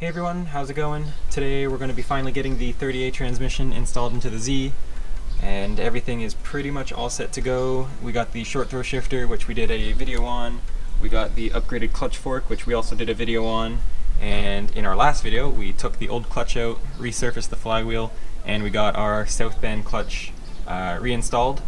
Hey everyone, how's it going? Today we're going to be finally getting the 30A transmission installed into the Z, and everything is pretty much all set to go. We got the short throw shifter, which we did a video on. We got the upgraded clutch fork, which we also did a video on. And in our last video, we took the old clutch out, resurfaced the flywheel, and we got our south bend clutch reinstalled.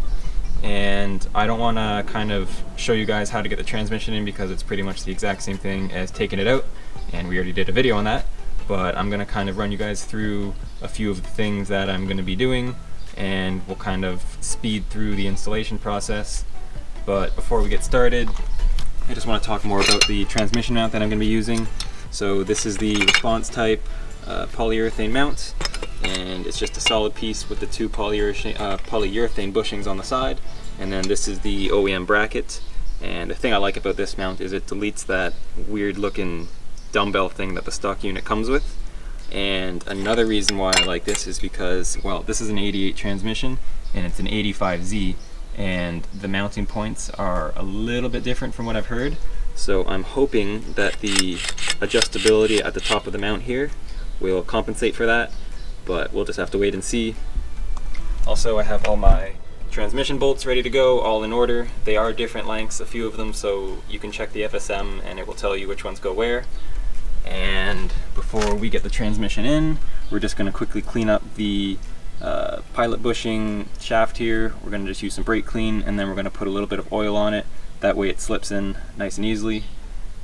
And I don't want to kind of show you guys how to get the transmission in because it's pretty much the exact same thing as taking it out, and we already did a video on that. But I'm going to kind of run you guys through a few of the things that I'm going to be doing, and we'll kind of speed through the installation process. But before we get started, I just want to talk more about the transmission mount that I'm going to be using. So this is the response type polyurethane mount, and it's just a solid piece with the two polyurethane bushings on the side. And then this is the OEM bracket, and the thing I like about this mount is it deletes that weird looking dumbbell thing that the stock unit comes with. And another reason why I like this is because, well, this is an 88 transmission and it's an 85Z, and the mounting points are a little bit different from what I've heard. So I'm hoping that the adjustability at the top of the mount here will compensate for that, but we'll just have to wait and see. Also, I have all my transmission bolts ready to go, all in order. They are different lengths, a few of them, so you can check the FSM and it will tell you which ones go where. And before we get the transmission in, we're just going to quickly clean up the pilot bushing shaft here. We're going to just use some brake clean, and then we're going to put a little bit of oil on it. That way it slips in nice and easily.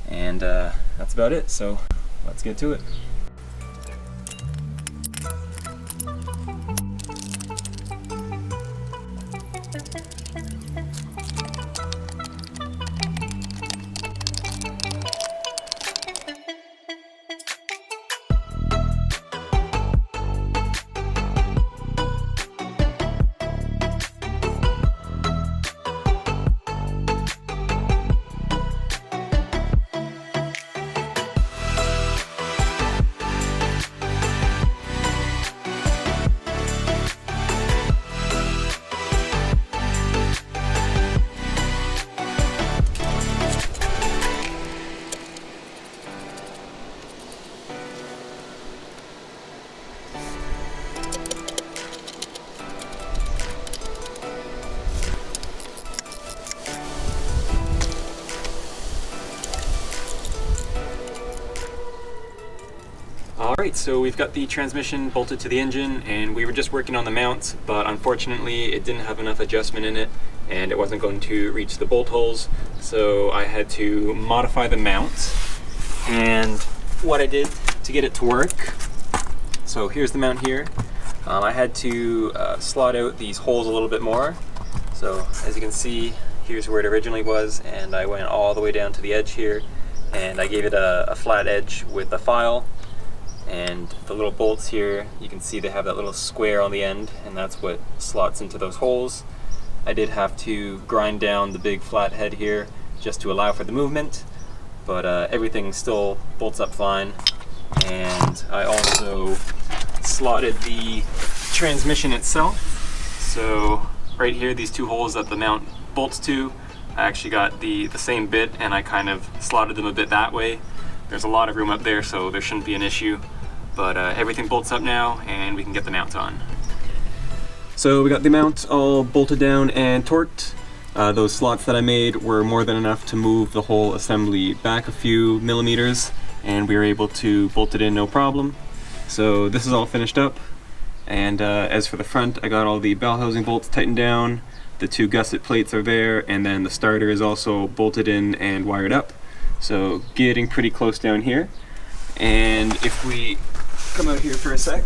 And that's about it, so let's get to it. Alright, so we've got the transmission bolted to the engine, and we were just working on the mount, but unfortunately it didn't have enough adjustment in it and it wasn't going to reach the bolt holes, so I had to modify the mount. And what I did to get it to work, so here's the mount here. I had to slot out these holes a little bit more. So as you can see, here's where it originally was, and I went all the way down to the edge here, and I gave it a flat edge with a file. And the little bolts here, you can see they have that little square on the end, and that's what slots into those holes. I did have to grind down the big flat head here just to allow for the movement, but everything still bolts up fine. And I also slotted the transmission itself. So right here, these two holes that the mount bolts to, I actually got the same bit, and I kind of slotted them a bit that way. There's a lot of room up there, so there shouldn't be an issue. But everything bolts up now, and we can get the mount on. So we got the mount all bolted down and torqued. Those slots that I made were more than enough to move the whole assembly back a few millimeters, and we were able to bolt it in no problem. So this is all finished up. And as for the front, I got all the bell housing bolts tightened down. The two gusset plates are there, and then the starter is also bolted in and wired up. So getting pretty close down here. And if we come out here for a sec,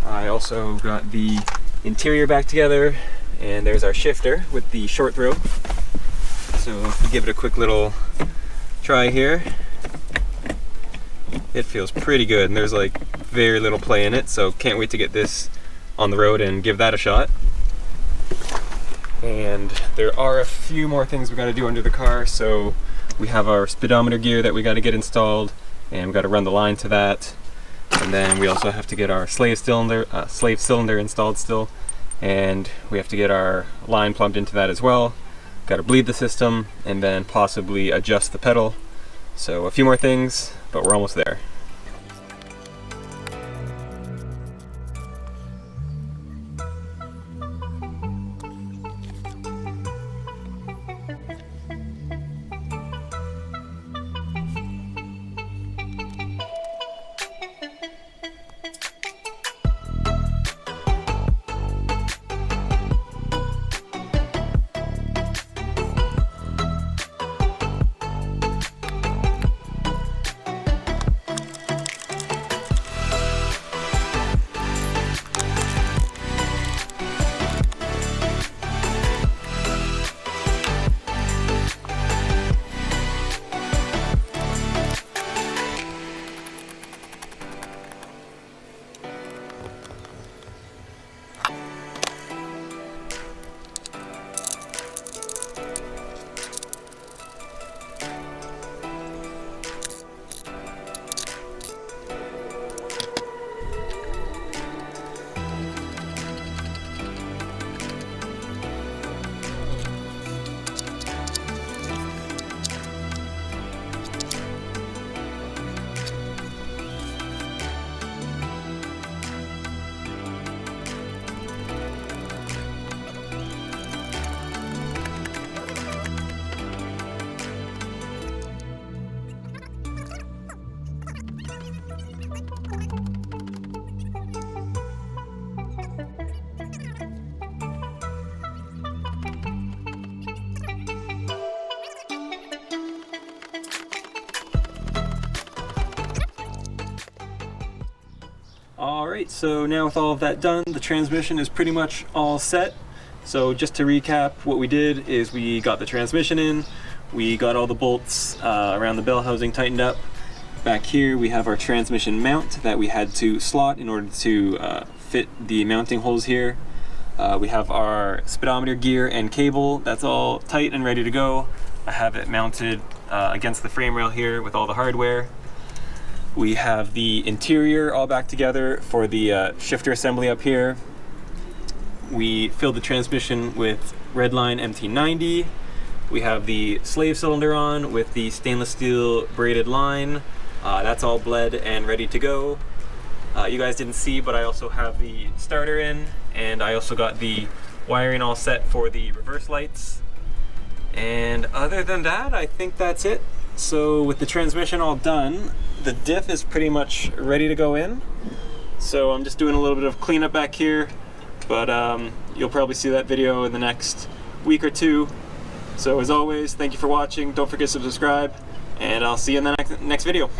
I also got the interior back together, and there's our shifter with the short throw. So if we give it a quick little try here, it feels pretty good, and there's like very little play in it, so can't wait to get this on the road and give that a shot. And there are a few more things we got to do under the car. So we have our speedometer gear that we got to get installed, and we got to run the line to that. And then we also have to get our slave cylinder installed still, and we have to get our line plumbed into that as well. Got to bleed the system and then possibly adjust the pedal. So a few more things, but we're almost there. Alright, so now with all of that done, the transmission is pretty much all set. So just to recap, what we did is we got the transmission in, we got all the bolts around the bell housing tightened up. Back here we have our transmission mount that we had to slot in order to fit the mounting holes here. We have our speedometer gear and cable, that's all tight and ready to go. I have it mounted against the frame rail here with all the hardware. We have the interior all back together for the shifter assembly up here. We filled the transmission with Redline MT90. We have the slave cylinder on with the stainless steel braided line. That's all bled and ready to go. You guys didn't see, but I also have the starter in, and I also got the wiring all set for the reverse lights. And other than that, I think that's it. So with the transmission all done, the diff is pretty much ready to go in. So I'm just doing a little bit of cleanup back here, but you'll probably see that video in the next week or two. So as always, thank you for watching. Don't forget to subscribe, and I'll see you in the next video.